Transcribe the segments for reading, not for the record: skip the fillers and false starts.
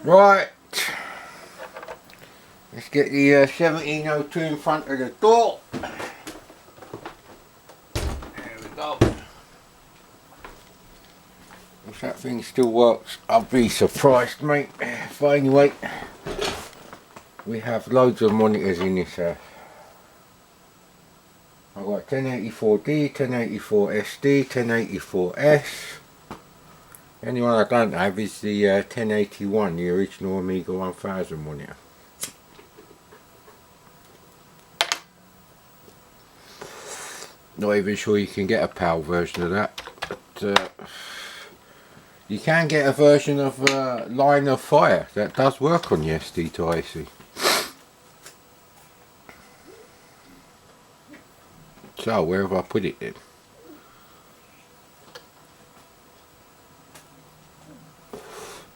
Right, let's get the 1702 in front of the door. There we go. If that thing still works, I'll be surprised, mate. But anyway, we have loads of monitors in this house. I've got 1084D, 1084SD, 1084S. The only one I don't have is the 1081, the original Amiga 1000 monitor. Not even sure you can get a PAL version of that, but you can get a version of Line of Fire that does work on the SD to AC. So where have I put it then?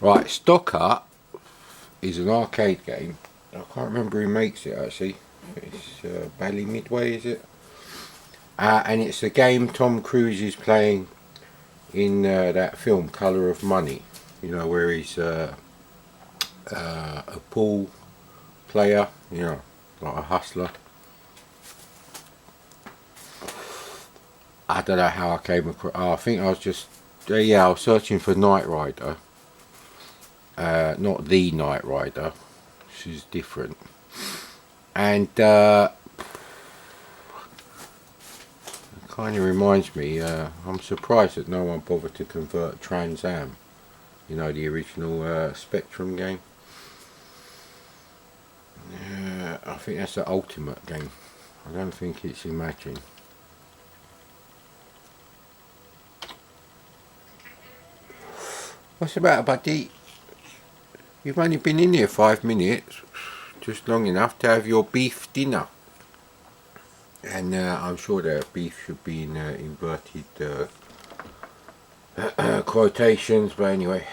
Right, Stocker is an arcade game. I can't remember who makes it actually. It's Bally Midway, is it? And it's a game Tom Cruise is playing in that film Colour of Money. You know, where he's a pool player, you know, like a hustler. I don't know how I came across. Oh, I think I was just I was searching for Knight Rider. Not the Knight Rider, which is different. And it kind of reminds me. I'm surprised that no one bothered to convert Trans Am. You know, the original Spectrum game. I think that's the Ultimate game. I don't think it's Imagine. What's the matter, buddy? You've only been in here 5 minutes, just long enough to have your beef dinner. And I'm sure that beef should be in inverted quotations, but anyway.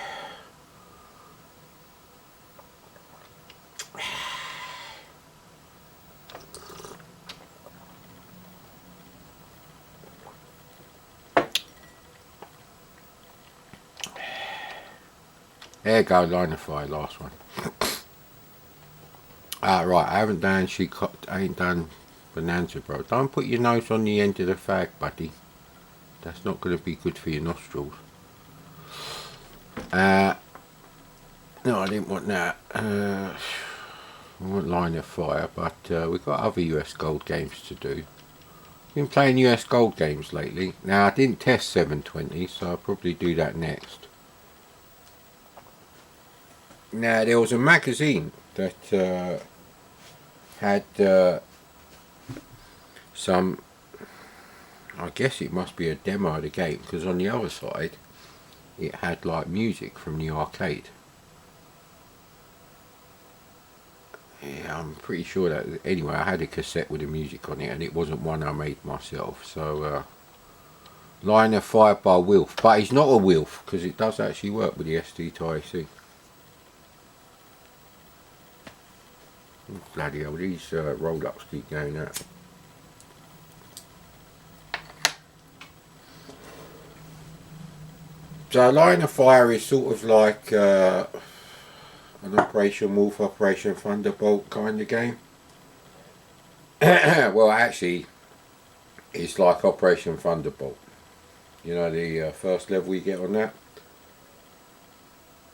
There you go, Line of Fire, last one. Right, I haven't done I ain't done Bonanza, bro. Don't put your nose on the end of the fag, buddy. That's not going to be good for your nostrils. No, I didn't want that. I want Line of Fire, but we've got other US Gold games to do. Been playing US Gold games lately. Now, I didn't test 720, so I'll probably do that next. Now, there was a magazine that had some, I guess it must be a demo of the game, because on the other side it had like music from the arcade. Yeah, I'm pretty sure that, anyway, I had a cassette with the music on it, and it wasn't one I made myself. So Line of Fire by Wilf, but it's not a Wilf, because it does actually work with the SD to AC. Bloody hell, these roll-ups keep going out. So Line of Fire is sort of like an Operation Wolf, Operation Thunderbolt kind of game. Well, actually, it's like Operation Thunderbolt. You know, the first level you get on that.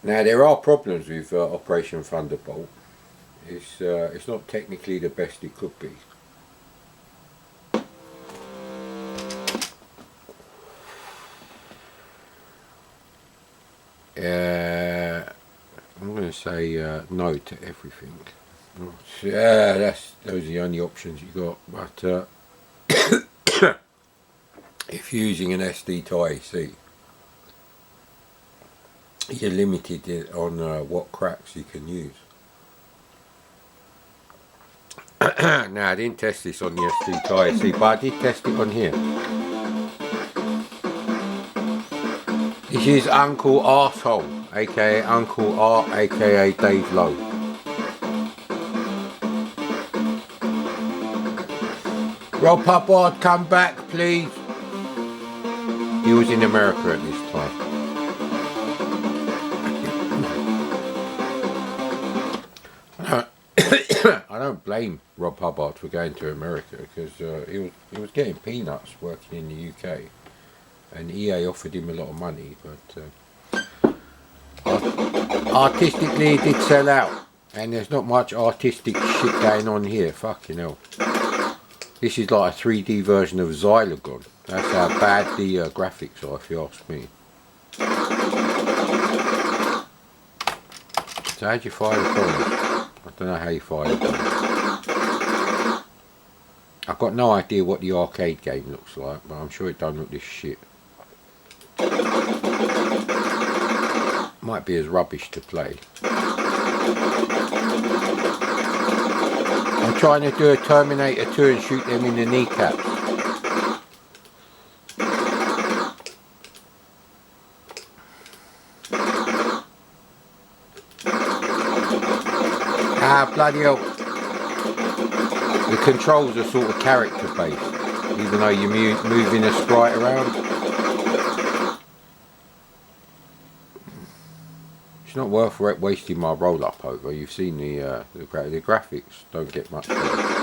Now, there are problems with Operation Thunderbolt. It's not technically the best it could be. I'm going to say no to everything. Those are the only options you got. But if you're using an SD to AC, you're limited on what cracks you can use. Now, I didn't test this on the SD to AC, but I did test it on here. This is Uncle Arsehole, aka Uncle R, aka Dave Lowe. Rob Hubbard, come back, please. He was in America at this time. don't blame Rob Hubbard for going to America, because he was getting peanuts working in the UK, and EA offered him a lot of money, but artistically he did sell out, and there's not much artistic shit going on here. Fucking hell. This is like a 3D version of Xylogon. That's how bad the graphics are, if you ask me. So how'd you fire the bombs? I don't know how you fire the bombs. I've got no idea what the arcade game looks like, but I'm sure it don't look this shit. Might be as rubbish to play. I'm trying to do a Terminator 2 and shoot them in the kneecaps. Ah, bloody hell. The controls are sort of character based, even though you're moving a sprite around. It's not worth wasting my roll up over. You've seen the graphics don't get much better.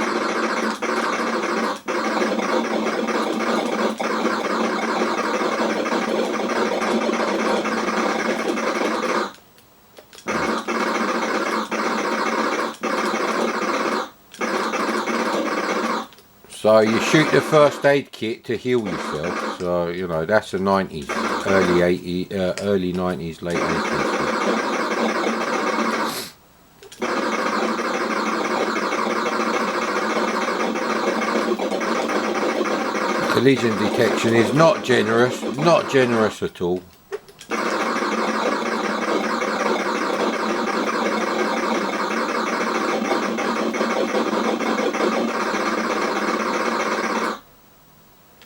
So you shoot the first aid kit to heal yourself. So you know that's the 90s, early 90s, late 80s. Collision detection is not generous at all.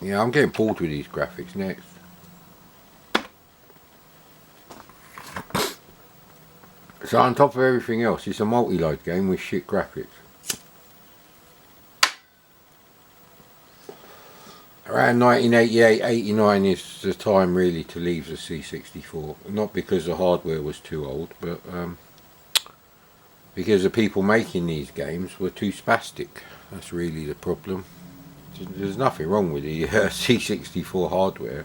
Yeah, I'm getting bored with these graphics next. So on top of everything else, it's a multi-load game with shit graphics. Around 1988-89 is the time really to leave the C64. Not because the hardware was too old, but because the people making these games were too spastic. That's really the problem. There's nothing wrong with the C64 hardware.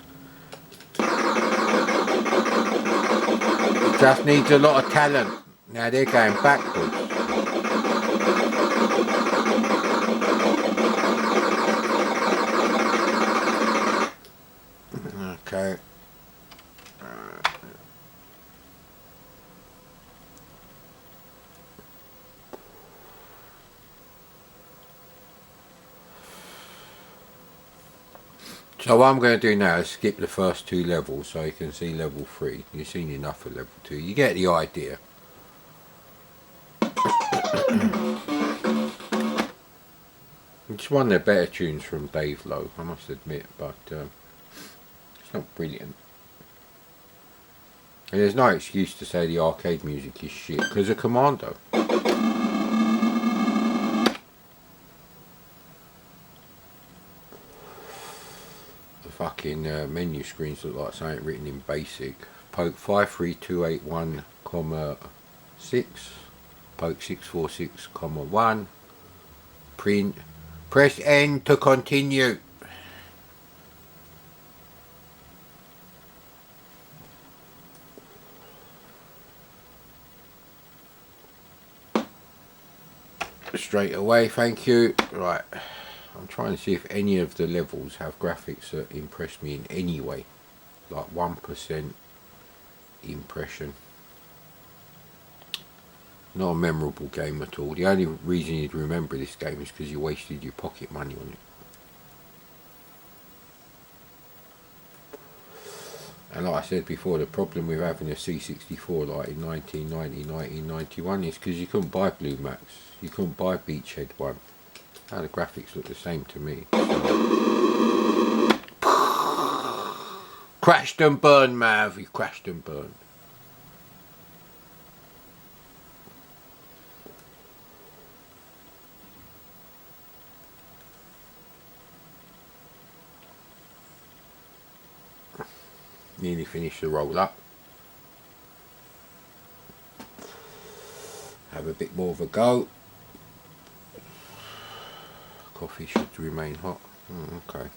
It just needs a lot of talent. Now they're going backwards. Okay. So what I'm going to do now is skip the first two levels so you can see level 3. You've seen enough of level 2. You get the idea. It's one of the better tunes from Dave Lowe, I must admit, but it's not brilliant. And there's no excuse to say the arcade music is shit, because of Commodore. Fucking menu screens look like something written in BASIC. Poke 53281, 6. Poke 646, 1. Print. Press N to continue. Straight away, thank you. Right. I'm trying to see if any of the levels have graphics that impress me in any way. Like 1% impression. Not a memorable game at all. The only reason you'd remember this game is because you wasted your pocket money on it. And like I said before, the problem with having a C64 like in 1990, 1991 is because you couldn't buy Blue Max. You couldn't buy Beachhead 1. Now the graphics look the same to me. Crashed and burned, Mav. You crashed and burned. Nearly finished the roll up. Have a bit more of a go. Coffee should remain hot. Okay.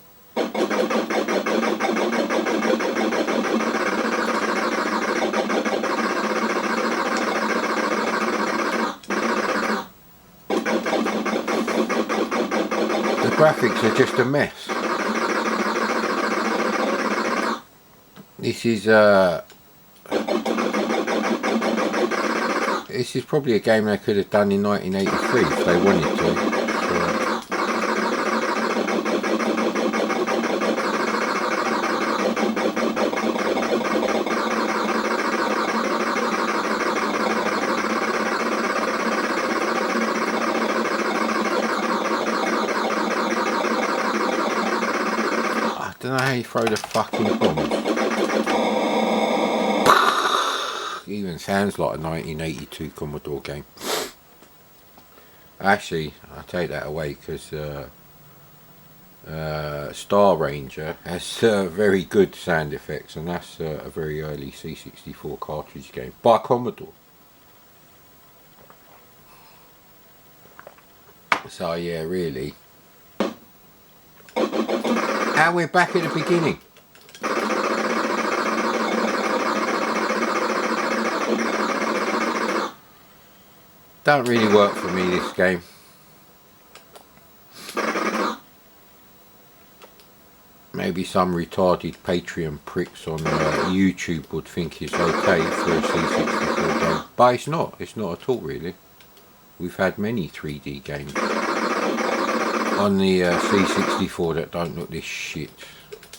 The graphics are just a mess. This is probably a game they could have done in 1983 if they wanted to. I don't know how you throw the fucking bombs. Even sounds like a 1982 Commodore game. Actually, I take that away because Star Ranger has very good sound effects, and that's a very early C64 cartridge game by Commodore. So yeah, really. And we're back at the beginning. Don't really work for me, this game. Maybe some retarded Patreon pricks on YouTube would think it's okay for a C64 game, but it's not. It's not at all, really. We've had many 3D games on the C64 that don't look this shit.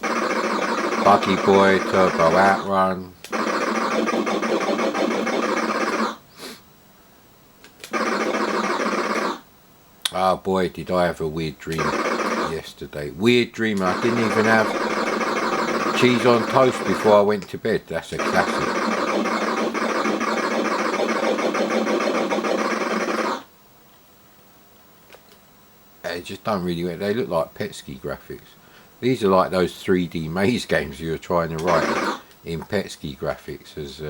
Buggy Boy, Turbo Outrun. Oh boy, did I have a weird dream yesterday. Weird dream. I didn't even have cheese on toast before I went to bed. That's a classic. They just don't really work. They look like Petsky graphics. These are like those 3D maze games you're trying to write in Petsky graphics as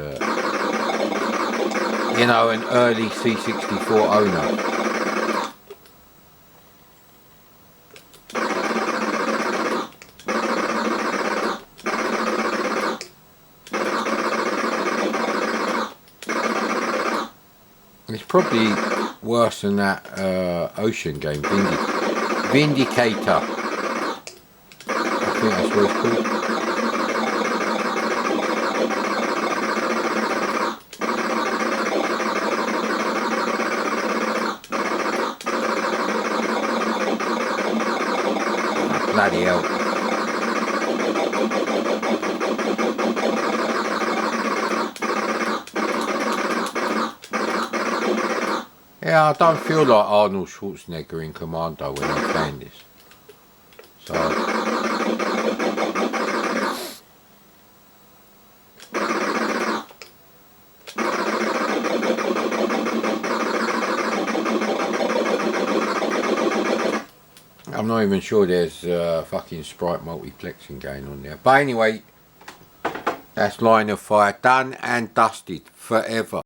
you know, an early C64 owner. It's probably worse than that ocean game, Vindicator. I think that's what it's called. Bloody hell. Yeah, I don't feel like Arnold Schwarzenegger in Commando when I'm playing this. So I'm not even sure there's fucking sprite multiplexing going on there. But anyway, that's Line of Fire done and dusted forever.